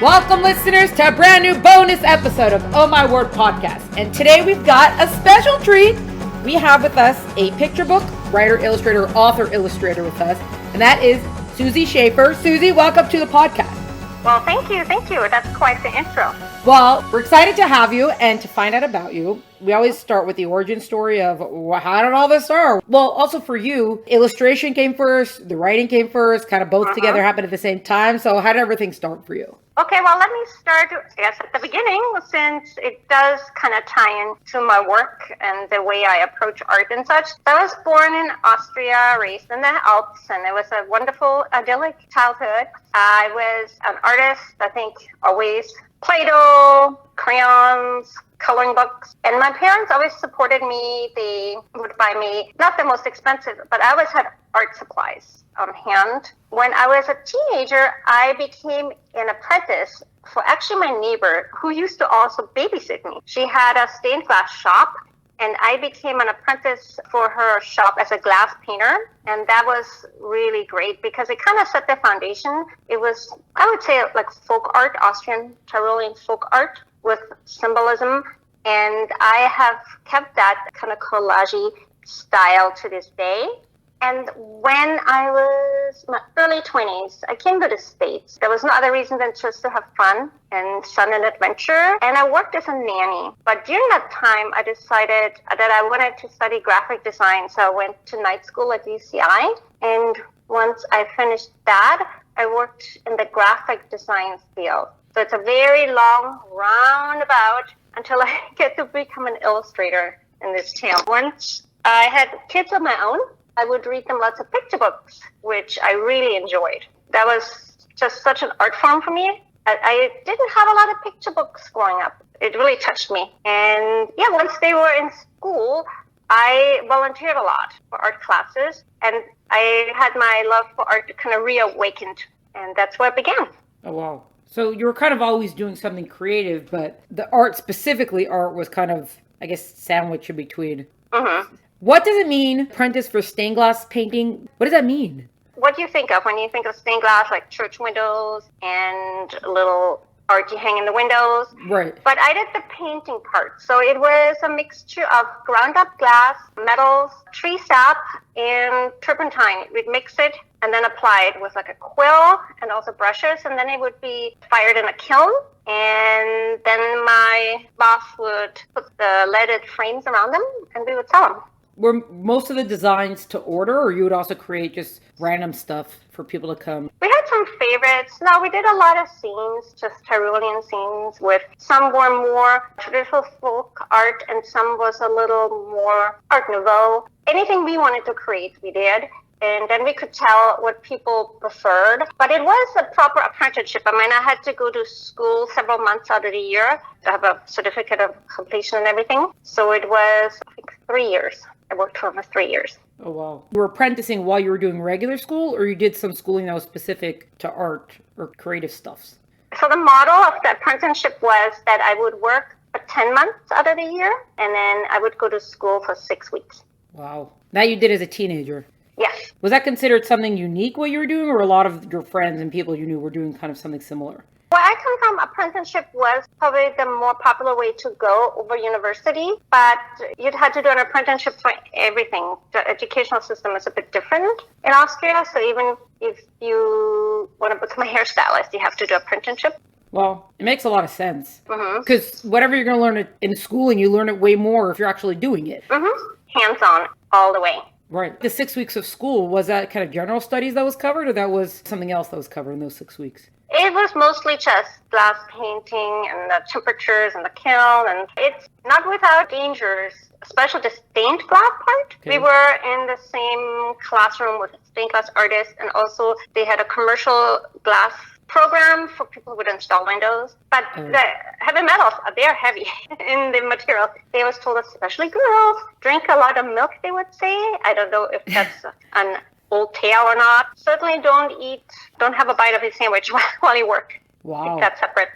Welcome, listeners, to a brand new bonus episode of Oh My Word podcast. And today we've got a special treat. We have with us a picture book writer, illustrator, author-illustrator with us, and that is Susi Schaefer. Susi, welcome to the podcast. Well, thank you. That's quite the intro. Well, we're excited to have you and to find out about you. We always start with the origin story of how did all this start? Well, also for you, illustration came first, the writing came first, kind of both together happened at the same time. So how did everything start for you? Okay, well, let me start, I guess, at the beginning, since it does kind of tie into my work and the way I approach art and such. I was born in Austria, raised in the Alps, and it was a wonderful, idyllic childhood. I was an artist, I think, always Play-Doh, crayons, coloring books. And my parents always supported me. They would buy me, not the most expensive, but I always had art supplies on hand. When I was a teenager, I became an apprentice for actually my neighbor who used to also babysit me. She had a stained glass shop, and I became an apprentice for her shop as a glass painter. And that was really great because it kind of set the foundation. It was, I would say, like folk art, Austrian Tyrolean folk art with symbolism. And I have kept that kind of collage style to this day. And when I was in my early 20s, I came to the States. There was no other reason than just to have fun and adventure. And I worked as a nanny. But during that time, I decided that I wanted to study graphic design. So I went to night school at UCI. And once I finished that, I worked in the graphic design field. So it's a very long roundabout until I get to become an illustrator in this tale. Once I had kids of my own, I would read them lots of picture books, which I really enjoyed. That was just such an art form for me. I didn't have a lot of picture books growing up. It really touched me. And yeah, once they were in school, I volunteered a lot for art classes. And I had my love for art kind of reawakened. And that's where it began. Oh, wow. So you were kind of always doing something creative, but the art, specifically art, was kind of, I guess, sandwiched in between. Mm-hmm. What does it mean, apprentice for stained glass painting? What does that mean? What do you think of when you think of stained glass, like church windows and little art you hang in the windows? Right. But I did the painting part. So it was a mixture of ground up glass, metals, tree sap, and turpentine. We'd mix it and then apply it with like a quill and also brushes. And then it would be fired in a kiln. And then my boss would put the leaded frames around them and we would sell them. Were most of the designs to order, or you would also create just random stuff for people to come? We had some favorites. No, we did a lot of scenes, just Tyrolean scenes with some were more traditional folk art and some was a little more Art Nouveau. Anything we wanted to create, we did. And then we could tell what people preferred. But it was a proper apprenticeship. I mean, I had to go to school several months out of the year to have a certificate of completion and everything. So it was, I think, 3 years. I worked for 3 years. Oh, wow. You were apprenticing while you were doing regular school, or you did some schooling that was specific to art or creative stuffs? So the model of the apprenticeship was that I would work for 10 months out of the year, and then I would go to school for 6 weeks. Wow. That you did as a teenager? Yes. Was that considered something unique what you were doing, or a lot of your friends and people you knew were doing kind of something similar? Where I come from, apprenticeship was probably the more popular way to go over university, but you'd had to do an apprenticeship for everything. The educational system is a bit different in Austria, so even if you want to become a hairstylist, you have to do apprenticeship. Well, it makes a lot of sense. Because whatever you're going to learn in schooling, you learn it way more if you're actually doing it. Hands-on all the way. Right. The 6 weeks of school, was that kind of general studies that was covered, or that was something else that was covered in those 6 weeks? It was mostly just glass painting and the temperatures and the kiln, and it's not without dangers, especially the stained glass part. Okay. We were in the same classroom with stained glass artists, and also they had a commercial glass program for people who would install windows. But the heavy metals, they're heavy in the material. They always told us, especially girls, drink a lot of milk, they would say. I don't know if that's an old tale or not. Certainly don't have a bite of a sandwich while you work. Wow. Keep that separate.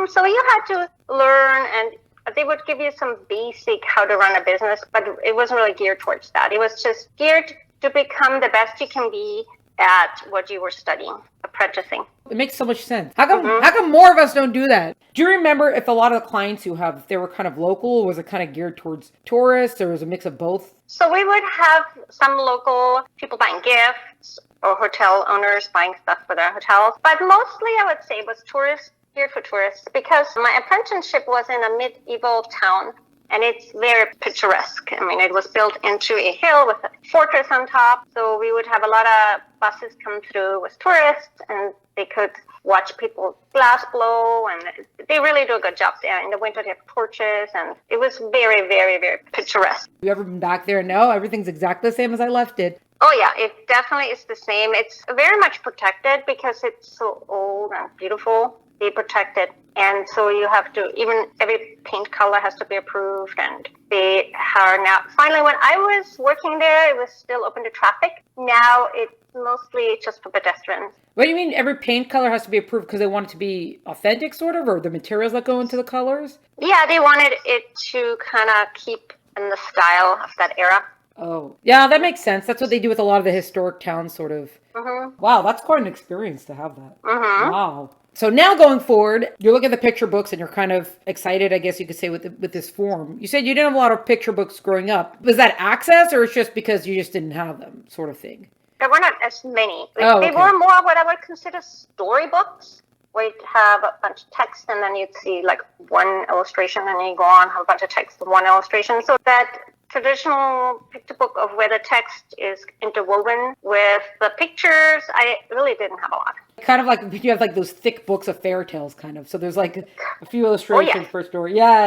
So you had to learn, and they would give you some basic how to run a business, but it wasn't really geared towards that. It was just geared to become the best you can be at what you were studying, apprenticing. It makes so much sense. How come more of us don't do that? Do you remember if a lot of the clients you have, if they were kind of local, or was it kind of geared towards tourists, or was it a mix of both? So we would have some local people buying gifts or hotel owners buying stuff for their hotels. But mostly I would say it was tourists, geared for tourists, because my apprenticeship was in a medieval town. And it's very picturesque. I mean, it was built into a hill with a fortress on top. So we would have a lot of buses come through with tourists, and they could watch people's glass blow. And they really do a good job there. In the winter, they have torches. And it was very, very, very picturesque. You ever been back there? No, everything's exactly the same as I left it. Oh, yeah, it definitely is the same. It's very much protected because it's so old and beautiful. They protect it. And so you have to, even every paint color has to be approved. And they are now, finally, when I was working there, it was still open to traffic. Now it's mostly just for pedestrians. What do you mean every paint color has to be approved because they want it to be authentic, sort of, or the materials that go into the colors? Yeah, they wanted it to kind of keep in the style of that era. Oh, yeah, that makes sense. That's what they do with a lot of the historic towns, sort of. Mm-hmm. Wow, that's quite an experience to have that. Mm-hmm. Wow. So now going forward, you're looking at the picture books and you're kind of excited, I guess you could say, with this form. You said you didn't have a lot of picture books growing up. Was that access, or it's just because you just didn't have them, sort of thing? There were not as many. Oh, they okay. were more what I would consider storybooks, where you'd have a bunch of text and then you'd see like one illustration, and then you go on, have a bunch of text and one illustration. So that traditional picture book of where the text is interwoven with the pictures, I really didn't have a lot. Kind of like you have like those thick books of fairy tales, kind of. So there's like a few illustrations per story. Yeah.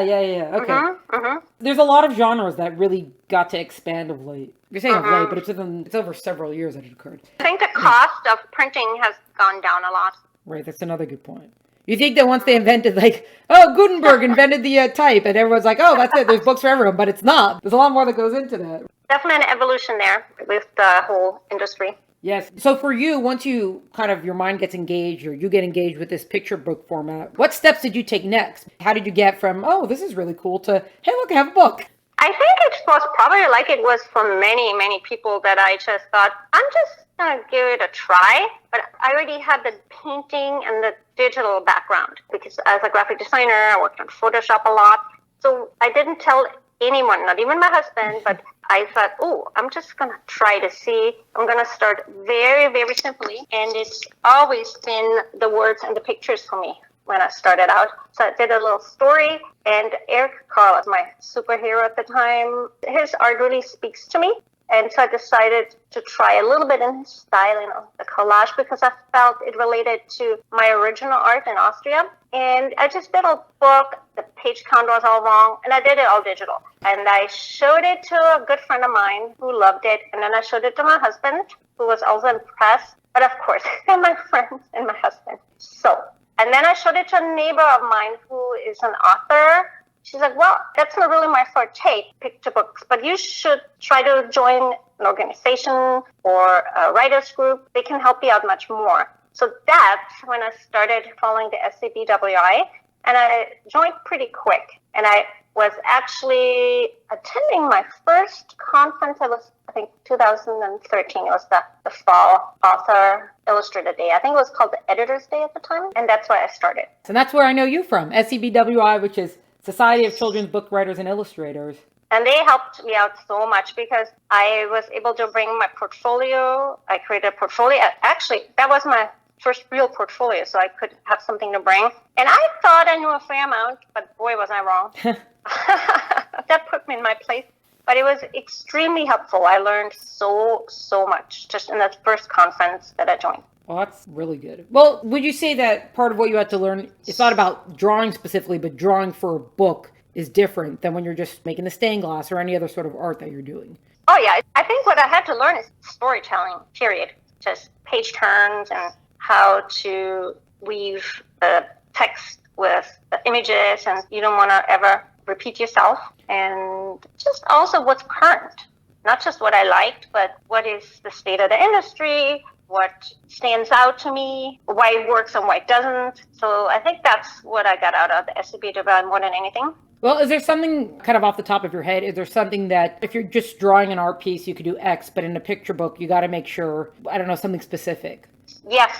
Okay. Mm-hmm. There's a lot of genres that really got to expand of late. You're saying of late, but it's over several years that it occurred. I think the cost of printing has gone down a lot. Right, that's another good point. You think that once they invented, like, oh, Gutenberg invented the type, and everyone's like, oh, that's it, there's books for everyone, but it's not. There's a lot more that goes into that. Definitely an evolution there with the whole industry. Yes. So for you, once you kind of, your mind gets engaged, or you get engaged with this picture book format, what steps did you take next? How did you get from, oh, this is really cool, to, hey, look, I have a book? I think it was probably like it was for many, many people, that I just thought, I'm just going to give it a try. But I already had the painting and the digital background, because as a graphic designer, I worked on Photoshop a lot. So I didn't tell anyone, not even my husband, but I thought, oh, I'm just going to try to see. I'm going to start very, very simply. And it's always been the words and the pictures for me when I started out. So I did a little story, and Eric Carl was my superhero at the time. His art really speaks to me. And so I decided to try a little bit in his style, the collage, because I felt it related to my original art in Austria. And I just did a book. The page count was all wrong, and I did it all digital. And I showed it to a good friend of mine who loved it. And then I showed it to my husband, who was also impressed. But of course, and my friends and my husband. And then I showed it to a neighbor of mine who is an author. She's like, well, that's not really my forte, picture books, but you should try to join an organization or a writer's group. They can help you out much more. So that's when I started following the SCBWI, and I joined pretty quick. And I was actually attending my first conference. I think 2013. It was the fall Author-Illustrator Day. I think it was called the Editor's Day at the time, and that's where I started. So that's where I know you from, SCBWI, which is Society of Children's Book Writers and Illustrators. And they helped me out so much because I was able to bring my portfolio. I created a portfolio. Actually, that was my first real portfolio, so I could have something to bring. And I thought I knew a fair amount, but boy, was I wrong. That put me in my place. But it was extremely helpful. I learned so much just in that first conference that I joined. Well, that's really good. Well, would you say that part of what you had to learn, it's not about drawing specifically, but drawing for a book is different than when you're just making the stained glass or any other sort of art that you're doing? Oh, yeah. I think what I had to learn is storytelling, period. Just page turns and how to weave the text with the images, and you don't want to ever repeat yourself. And just also what's current, not just what I liked, but what is the state of the industry, what stands out to me, why it works and why it doesn't. So I think that's what I got out of the SCBWI more than anything. Well, is there something kind of off the top of your head? Is there something that if you're just drawing an art piece, you could do X, but in a picture book, you got to make sure, I don't know, something specific? Yes,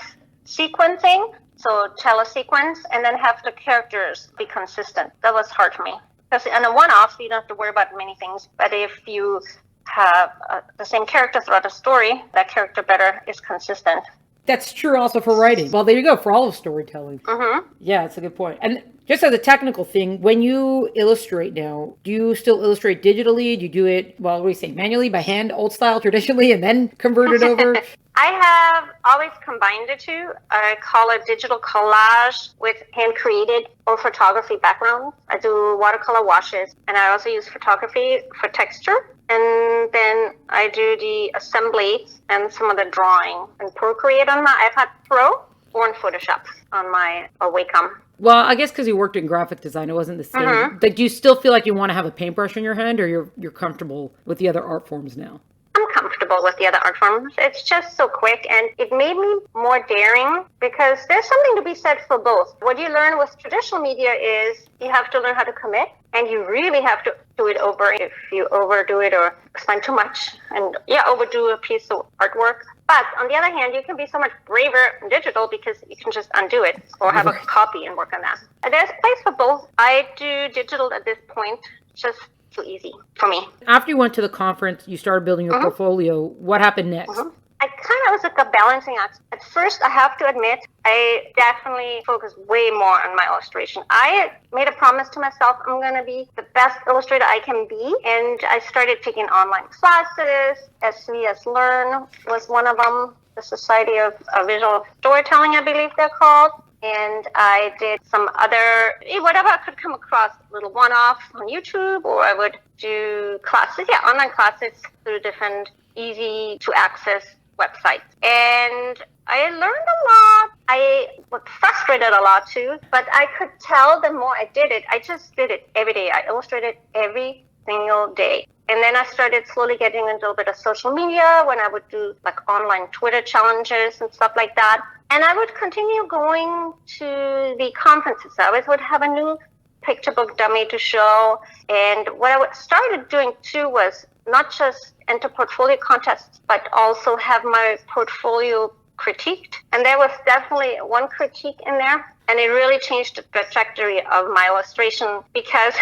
sequencing. So tell a sequence and then have the characters be consistent. That was hard for me. Because in a one-off, you don't have to worry about many things. But if you have the same character throughout the story, that character better is consistent. That's true also for writing. Well, there you go, for all of storytelling. Mm-hmm. Yeah, that's a good point. And just as a technical thing, when you illustrate now, do you still illustrate digitally? Do you do it, well, what do we say, manually, by hand, old style, traditionally, and then convert it over? I have always combined the two. I call it digital collage with hand-created or photography background. I do watercolor washes, and I also use photography for texture. And then I do the assembly and some of the drawing and Procreate on my iPad Pro or in Photoshop on my Wacom. Well, I guess because you worked in graphic design, it wasn't the same. Mm-hmm. Like, do you still feel like you want to have a paintbrush in your hand, or you're comfortable with the other art forms now? I'm comfortable with the other art forms. It's just so quick, and it made me more daring because there's something to be said for both. What you learn with traditional media is you have to learn how to commit, and you really have to do it over if you overdo it or spend too much and overdo a piece of artwork. But on the other hand, you can be so much braver in digital because you can just undo it or have a copy and work on that. And there's place for both. I do digital at this point, just too easy for me. After you went to the conference, you started building your portfolio. What happened next? I kind of was like a balancing act. At first, I have to admit, I definitely focused way more on my illustration. I made a promise to myself, I'm going to be the best illustrator I can be. And I started taking online classes. SVS Learn was one of them. The Society of Visual Storytelling, I believe they're called. And I did some other, whatever I could come across, little one-off on YouTube, or I would do classes, online classes through different easy-to-access websites. And I learned a lot. I was frustrated a lot too, but I could tell the more I did it, I just did it every day. I illustrated every single day. And then I started slowly getting into a little bit of social media when I would do like online Twitter challenges and stuff like that. And I would continue going to the conferences. I always would have a new picture book dummy to show. And what I started doing too was not just enter portfolio contests, but also have my portfolio critiqued. And there was definitely one critique in there. And it really changed the trajectory of my illustration because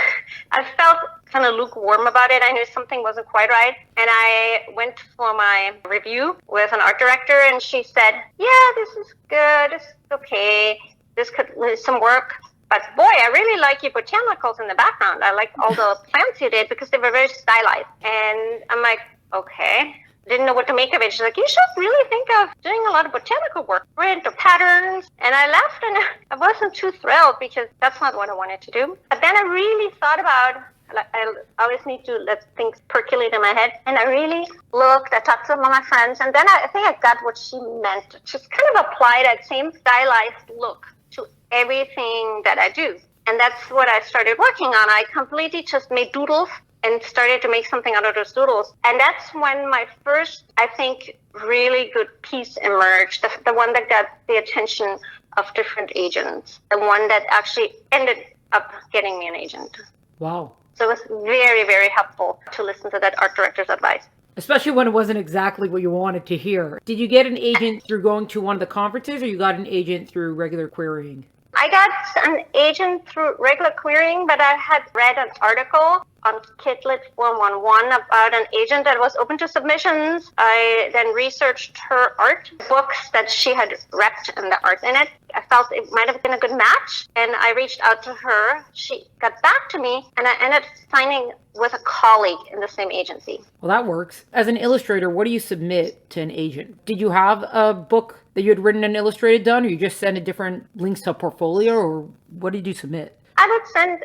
I felt kind of lukewarm about it. I knew something wasn't quite right. And I went for my review with an art director and she said, yeah, this is good. This is okay. This could use some work. But boy, I really like your botanicals in the background. I like all the plants you did because they were very stylized. And I'm like, okay. Didn't know what to make of it. She's like, you should really think of doing a lot of botanical work, print or patterns. And I left and I wasn't too thrilled because that's not what I wanted to do. But then I really thought about, like, I always need to let things percolate in my head. And I really looked, I talked to some of my friends, and then I think I got what she meant. Just kind of apply that same stylized look to everything that I do. And that's what I started working on. I completely just made doodles and started to make something out of those doodles. And that's when my first, I think, really good piece emerged, the one that got the attention of different agents, the one that actually ended up getting me an agent. Wow. So it was very, very helpful to listen to that art director's advice. Especially when it wasn't exactly what you wanted to hear. Did you get an agent through going to one of the conferences, or you got an agent through regular querying? I got an agent through regular querying, but I had read an article on Kidlit 411 about an agent that was open to submissions. I then researched her art books that she had repped and the art in it. I felt it might have been a good match, and I reached out to her. She got back to me, and I ended up signing with a colleague in the same agency. Well, that works. As an illustrator, what do you submit to an agent? Did you have a book that you had written and illustrated done, or you just send a different links to a portfolio, or what did you submit? I would send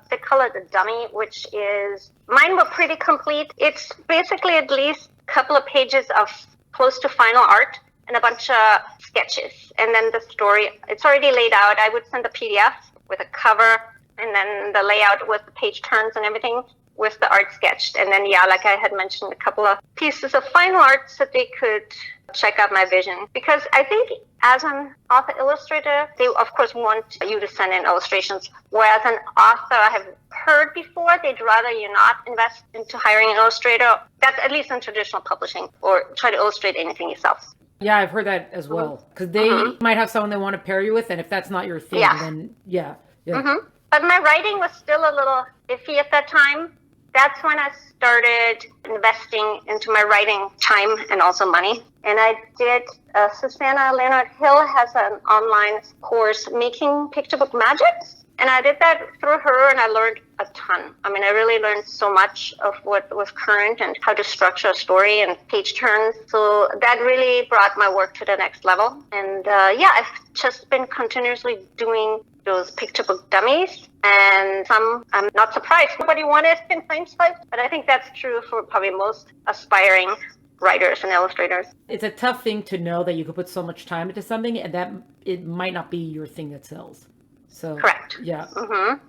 the color the dummy, which is, mine were pretty complete. It's basically at least a couple of pages of close to final art and a bunch of sketches. And then the story, it's already laid out. I would send a PDF with a cover and then the layout with the page turns and everything. with the art sketched. And then, yeah, like I had mentioned, a couple of pieces of final art so they could check out my vision. Because I think as an author-illustrator, they, of course, want you to send in illustrations. Whereas an author, I have heard before, they'd rather you not invest into hiring an illustrator. That's at least in traditional publishing, or try to illustrate anything yourself. Yeah, I've heard that as well. Because they might have someone they want to pair you with, and if that's not your thing, then yeah. But my writing was still a little iffy at that time. That's when I started investing into my writing time and also money. And I did, Susanna Leonard Hill has an online course, Making Picture Book Magic. And I did that through her, and I learned a ton. I mean, I really learned so much of what was current and how to structure a story and page turns. So that really brought my work to the next level. And yeah, I've just been continuously doing those picture book dummies. And some, I'm not surprised nobody wanted in hindsight, but I think that's true for probably most aspiring writers and illustrators. It's a tough thing to know that you could put so much time into something and that it might not be your thing that sells. So, correct. Yeah.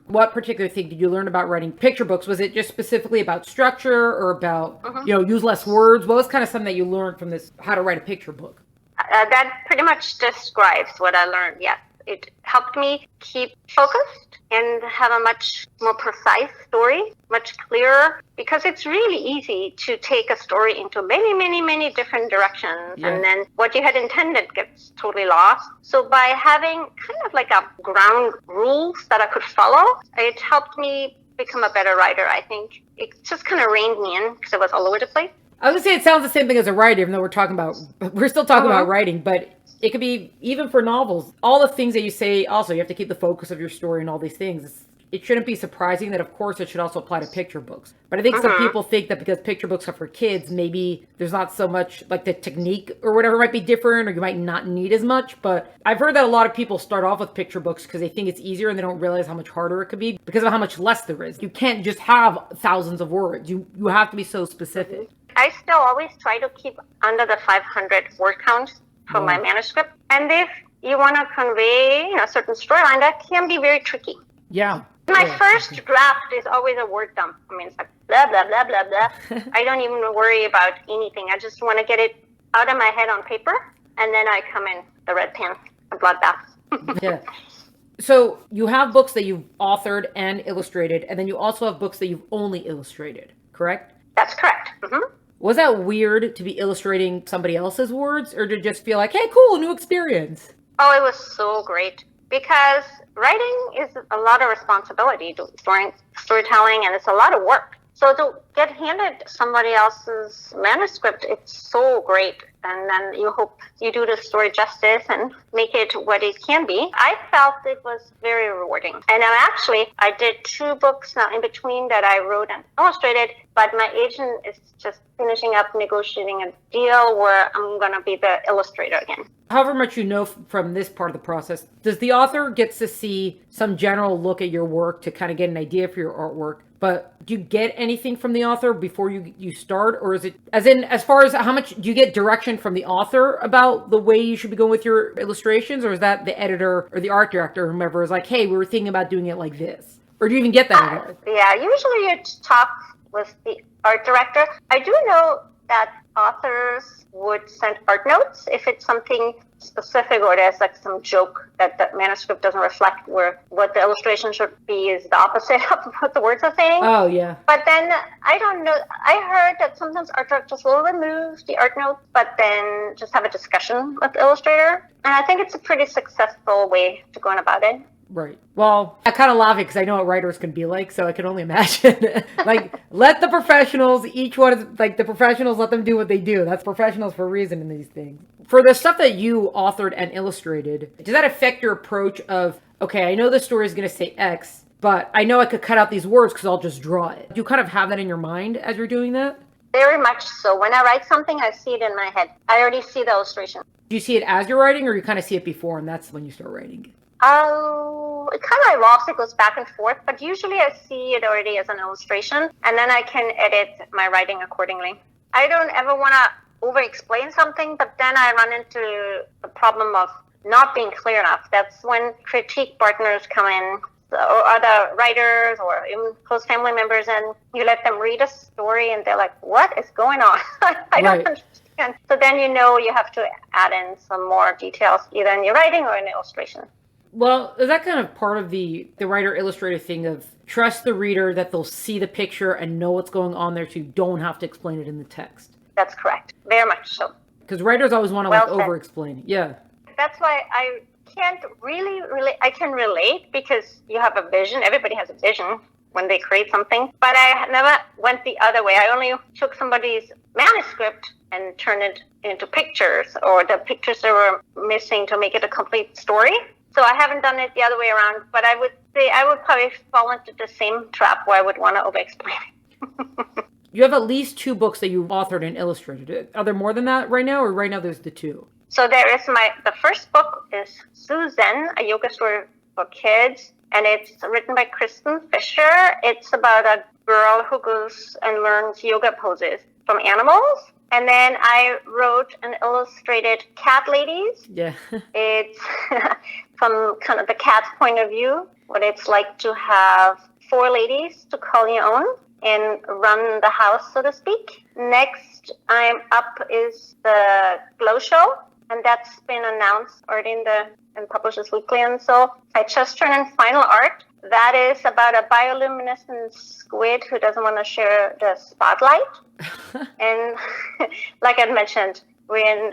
What particular thing did you learn about writing picture books? Was it just specifically about structure or about, use less words? What was kind of something that you learned from this, how to write a picture book? That pretty much describes what I learned, yes. It helped me keep focused and have a much more precise story, much clearer, because it's really easy to take a story into many, many, many different directions. Yeah. And then what you had intended gets totally lost. So by having kind of like a ground rules that I could follow, it helped me become a better writer, I think. It just kind of reined me in because it was all over the place. I was going to say it sounds the same thing as a writer, even though we're still talking about writing, but it could be even for novels. All the things that you say, also, you have to keep the focus of your story and all these things. It shouldn't be surprising that, of course, it should also apply to picture books. But I think some people think that because picture books are for kids, maybe there's not so much, like the technique or whatever might be different, or you might not need as much. But I've heard that a lot of people start off with picture books because they think it's easier and they don't realize how much harder it could be because of how much less there is. You can't just have thousands of words. You have to be so specific. I still always try to keep under the 500 word count for my manuscript. And if you want to convey a certain storyline, that can be very tricky. Yeah. My first draft is always a word dump. I mean, it's like blah, blah, blah, blah, blah. I don't even worry about anything. I just want to get it out of my head on paper. And then I come in the red pen, a bloodbath. Yeah. So you have books that you've authored and illustrated, and then you also have books that you've only illustrated, correct? That's correct. Was that weird to be illustrating somebody else's words, or to just feel like, hey, cool, new experience? Oh, it was so great, because writing is a lot of responsibility to storytelling, and it's a lot of work. So to get handed somebody else's manuscript, it's so great. And then you hope you do the story justice and make it what it can be. I felt it was very rewarding. And I did 2 books now in between that I wrote and illustrated, but my agent is just finishing up negotiating a deal where I'm going to be the illustrator again. However much you know from this part of the process, does the author get to see some general look at your work to kind of get an idea for your artwork? But do you get anything from the author before you start? Or is it, as far as how much, do you get direction from the author about the way you should be going with your illustrations? Or is that the editor or the art director or whomever is like, hey, we were thinking about doing it like this? Or do you even get that at all? Yeah, usually you talk with the art director. I do know that authors would send art notes if it's something specific or there's like some joke that the manuscript doesn't reflect, where what the illustration should be is the opposite of what the words are saying. Oh, yeah. But then, I don't know, I heard that sometimes art directors will remove the art notes, but then just have a discussion with the illustrator. And I think it's a pretty successful way to go on about it. Right. Well, I kind of laugh it because I know what writers can be like, so I can only imagine. Like, let the professionals, each one is like the professionals, let them do what they do. That's professionals for a reason in these things. For the stuff that you authored and illustrated, does that affect your approach of, okay, I know the story is going to say X, but I know I could cut out these words because I'll just draw it. Do you kind of have that in your mind as you're doing that? Very much so. When I write something, I see it in my head. I already see the illustration. Do you see it as you're writing, or you kind of see it before and that's when you start writing? Oh, it kind of evolves. It goes back and forth, but usually I see it already as an illustration, and then I can edit my writing accordingly. I don't ever want to over-explain something, but then I run into the problem of not being clear enough. That's when critique partners come in or other writers or even close family members, and you let them read a story and they're like, what is going on? I don't understand. So then you have to add in some more details, either in your writing or in the illustration. Well, is that kind of part of the writer-illustrator thing of trust the reader that they'll see the picture and know what's going on there, so you don't have to explain it in the text? That's correct. Very much so. Because writers always want to over-explain it. Yeah. That's why I can't I can relate, because you have a vision. Everybody has a vision when they create something. But I never went the other way. I only took somebody's manuscript and turned it into pictures, or the pictures that were missing to make it a complete story. So I haven't done it the other way around, but I would say I would probably fall into the same trap where I would want to over-explain it. You have at least 2 books that you've authored and illustrated. Are there more than that right now, or right now there's the 2? So there is the first book is Susan, a yoga story for kids, and it's written by Kristen Fisher. It's about a girl who goes and learns yoga poses from animals. And then I wrote and illustrated Cat Ladies. Yeah. It's from kind of the cat's point of view, what it's like to have 4 ladies to call your own and run the house, so to speak. Next I'm up is the Glow Show, and that's been announced already in Publishers Weekly, and so I just turned in final art. That is about a bioluminescent squid who doesn't want to share the spotlight. And like I mentioned, we're in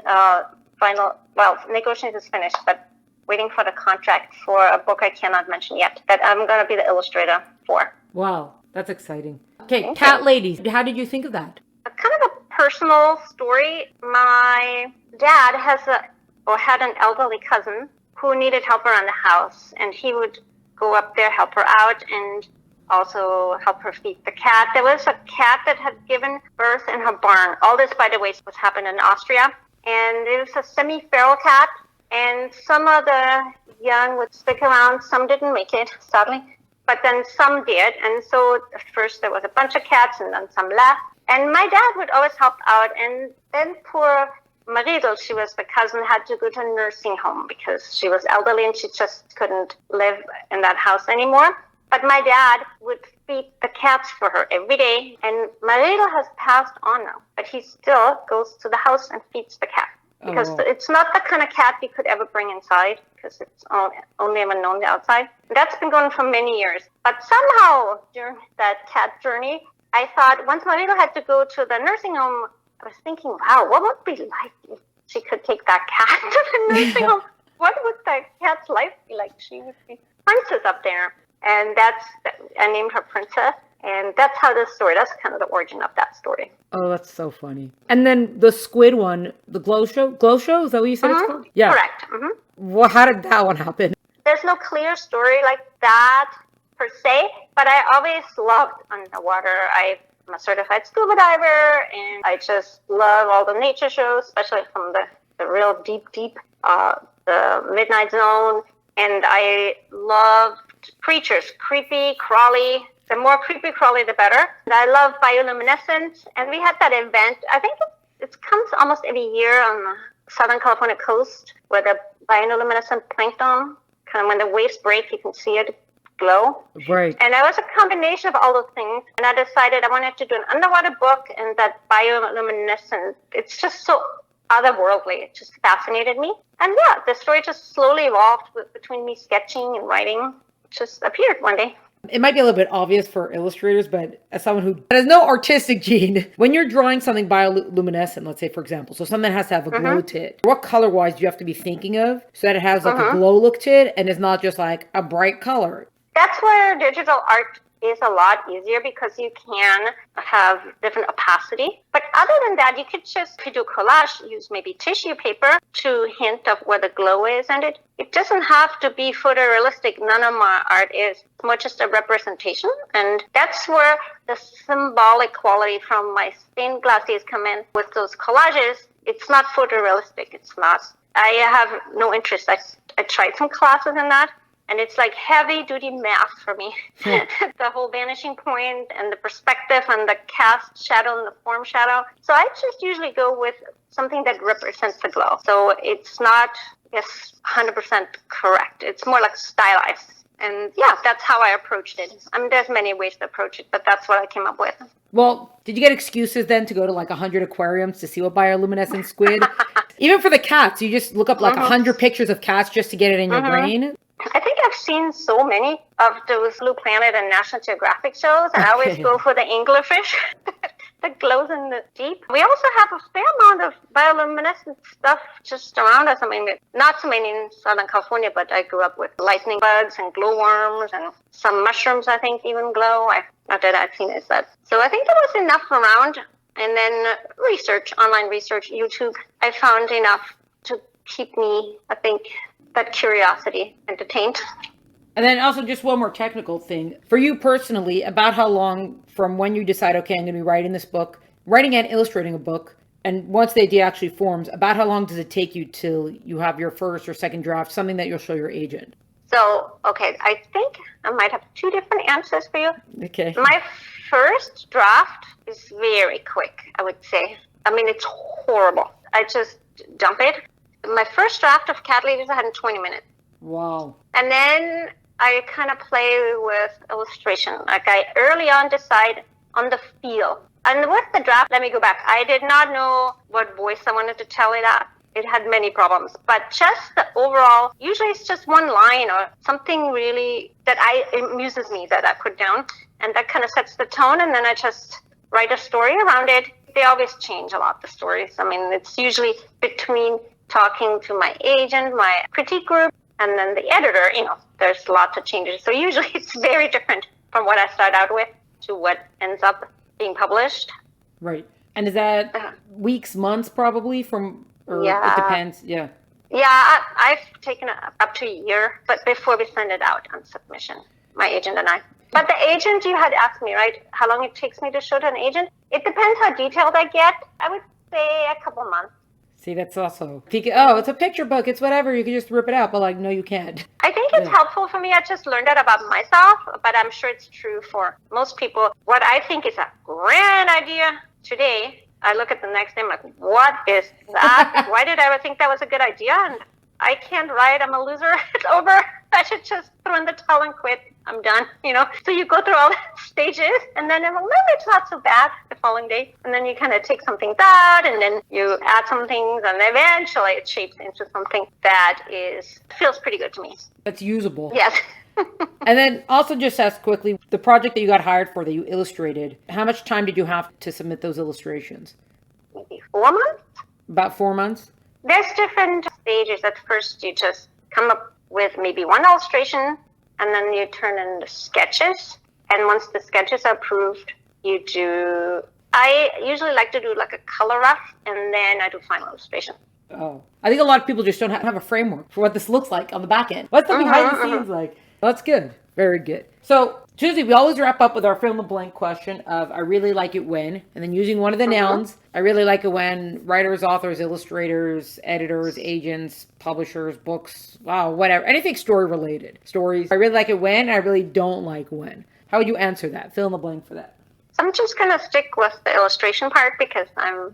negotiations is finished, but waiting for the contract for a book I cannot mention yet that I'm going to be the illustrator for. Wow, that's exciting. Okay, Cat Ladies, how did you think of that? Kind of a personal story. My dad had an elderly cousin who needed help around the house, and he would go up there, help her out, and also help her feed the cat. There was a cat that had given birth in her barn. All this, by the way, was happened in Austria. And it was a semi-feral cat, and some of the young would stick around. Some didn't make it, sadly, but then some did. And so at first there was a bunch of cats, and then some left. And my dad would always help out, and then poor Maridel, she was the cousin, had to go to a nursing home because she was elderly and she just couldn't live in that house anymore. But my dad would feed the cats for her every day, and Maridel has passed on now, but he still goes to the house and feeds the cat. Because it's not the kind of cat you could ever bring inside, because it's only ever known the outside. That's been going for many years. But somehow during that cat journey, I thought once Maridel had to go to the nursing home, I was thinking, wow, what would it be like if she could take that cat to the nursing home? What would that cat's life be like? She would be princess up there. And I named her Princess. And that's how this story, that's kind of the origin of that story. Oh, that's so funny. And then the squid one, the Glow Show? Glow Show? Is that what you said it's called? Yeah. Correct. Mm-hmm. Well, how did that one happen? There's no clear story like that per se, but I always loved underwater. I'm a certified scuba diver, and I just love all the nature shows, especially from the real deep, the Midnight Zone. And I loved creatures, creepy, crawly. The more creepy, crawly, the better. And I love bioluminescence, and we had that event. I think it comes almost every year on the Southern California coast, where the bioluminescent plankton, kind of when the waves break, you can see it glow. Right. And it was a combination of all those things. And I decided I wanted to do an underwater book, and that bioluminescence, it's just so otherworldly. It just fascinated me. And yeah, the story just slowly evolved between me sketching and writing. It just appeared one day. It might be a little bit obvious for illustrators, but as someone who has no artistic gene, when you're drawing something bioluminescent, let's say, for example, so something has to have a glow to it, what color-wise do you have to be thinking of so that it has like a glow look to it and it's not just like a bright color? That's where digital art is a lot easier, because you can have different opacity. But other than that, you could just, if you do collage, use maybe tissue paper to hint of where the glow is. And it doesn't have to be photorealistic. None of my art is. It's more just a representation. And that's where the symbolic quality from my stained glass days come in with those collages. It's not photorealistic. It's not. I have no interest. I tried some classes in that. And it's like heavy-duty math for me. The whole vanishing point and the perspective and the cast shadow and the form shadow. So I just usually go with something that represents the glow. So it's not 100% correct. It's more like stylized. And yeah, that's how I approached it. I mean, there's many ways to approach it, but that's what I came up with. Well, did you get excuses then to go to like 100 aquariums to see what bioluminescent squid? Even for the cats, you just look up like 100 pictures of cats just to get it in your brain? I think I've seen so many of those Blue Planet and National Geographic shows, and I always go for the anglerfish that glows in the deep. We also have a fair amount of bioluminescent stuff just around us. I mean, not so many in Southern California, but I grew up with lightning bugs and glowworms, and some mushrooms I think even glow. Not that I've seen it, but so I think there was enough around. And then online research, YouTube, I found enough to keep me, I think, that curiosity entertained. And then also just one more technical thing. For you personally, about how long from when you decide, okay, I'm going to be writing this book, writing and illustrating a book, and once the idea actually forms, about how long does it take you till you have your first or second draft, something that you'll show your agent? So, okay, I think I might have two different answers for you. Okay. My first draft is very quick, I would say. I mean, it's horrible. I just dump it. My first draft of Kidlit is 120 minutes. Wow. And then I kind of play with illustration. Like I early on decide on the feel. And with the draft, let me go back. I did not know what voice I wanted to tell it at. It had many problems, but just the overall, usually it's just one line or something really that amuses me that I put down, and that kind of sets the tone, and then I just write a story around it. They always change a lot, the stories. I mean, it's usually between talking to my agent, my critique group, and then the editor, there's lots of changes. So usually it's very different from what I start out with to what ends up being published. Right. And is that weeks, months probably from... Or yeah. It depends, yeah. Yeah, I've taken up to a year, but before we send it out on submission, my agent and I. But the agent, you had asked me, right, how long it takes me to show to an agent? It depends how detailed I get. I would say a couple months. See, that's also, it's a picture book, it's whatever, you can just rip it out, but like, no, you can't. I think it's helpful for me. I just learned that about myself, but I'm sure it's true for most people. What I think is a grand idea today, I look at the next day, I'm like, what is that? Why did I ever think that was a good idea? And I can't write. I'm a loser. It's over. I should just throw in the towel and quit. I'm done, So you go through all the stages, and then it's not so bad the following day. And then you kind of take some things out, and then you add some things, and eventually it shapes into something that feels pretty good to me. That's usable. Yes. And then also just ask quickly, the project that you got hired for that you illustrated, how much time did you have to submit those illustrations? Maybe 4 months. About 4 months? There's different stages. At first, you just come up with maybe one illustration, and then you turn in the sketches. And once the sketches are approved, I usually like to do like a color rough, and then I do final illustration. Oh, I think a lot of people just don't have a framework for what this looks like on the back end. What's the behind the scenes like? That's good. Very good. So, Susi, we always wrap up with our fill in the blank question of I really like it when, and then using one of the nouns. I really like it when writers, authors, illustrators, editors, agents, publishers, books, whatever. Anything story related. Stories. I really like it when, and I really don't like when. How would you answer that? Fill in the blank for that. I'm just going to stick with the illustration part because I'm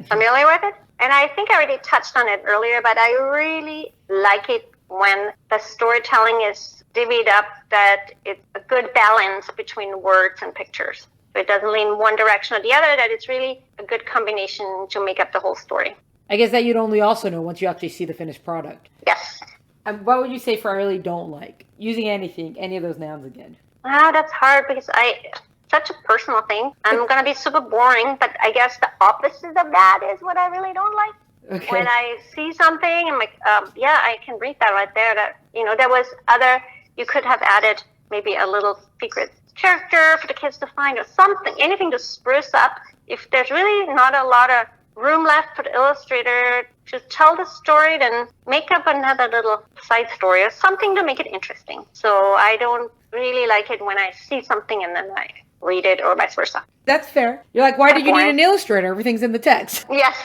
familiar with it. And I think I already touched on it earlier, but I really like it when the storytelling is divvied up, that it's a good balance between words and pictures. So it doesn't lean one direction or the other, that it's really a good combination to make up the whole story. I guess that you'd only also know once you actually see the finished product. Yes. And what would you say for I really don't like? Using any of those nouns again. That's hard because such a personal thing. I'm going to be super boring, but I guess the opposite of that is what I really don't like. Okay. When I see something, I'm like, I can read that right there. That, there was you could have added maybe a little secret character for the kids to find or something, anything to spruce up. If there's really not a lot of room left for the illustrator to tell the story, then make up another little side story or something to make it interesting. So I don't really like it when I see something and then I read it or vice versa. That's fair. You're like, why did you need an illustrator? Everything's in the text. Yes.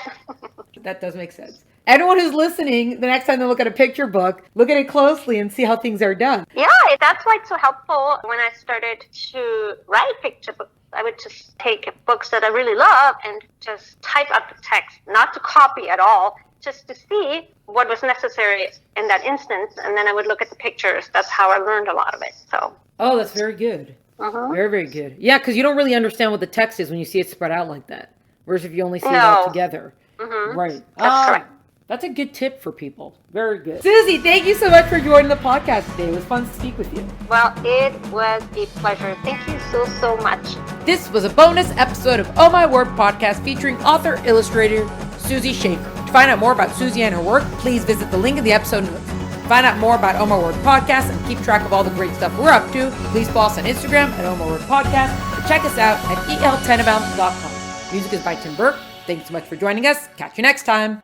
That does make sense. Anyone who's listening, the next time they look at a picture book, look at it closely and see how things are done. Yeah, that's why it's so helpful. When I started to write picture books, I would just take books that I really love and just type out the text, not to copy at all, just to see what was necessary in that instance. And then I would look at the pictures. That's how I learned a lot of it. So. Oh, that's very good. Very, very good. Yeah, because you don't really understand what the text is when you see it spread out like that. Whereas if you only see it all together. Right. That's correct. That's a good tip for people. Very good. Susi, thank you so much for joining the podcast today. It was fun to speak with you. Well, it was a pleasure. Thank you so much. This was a bonus episode of Oh My Word podcast featuring author-illustrator Susi Schaefer. To find out more about Susi and her work, please visit the link in the episode notes. Find out more about Oh My Word podcast and keep track of all the great stuff we're up to. Please follow us on Instagram at Oh My Word podcast or check us out at el10abound.com. Music is by Tim Burke. Thanks so much for joining us. Catch you next time.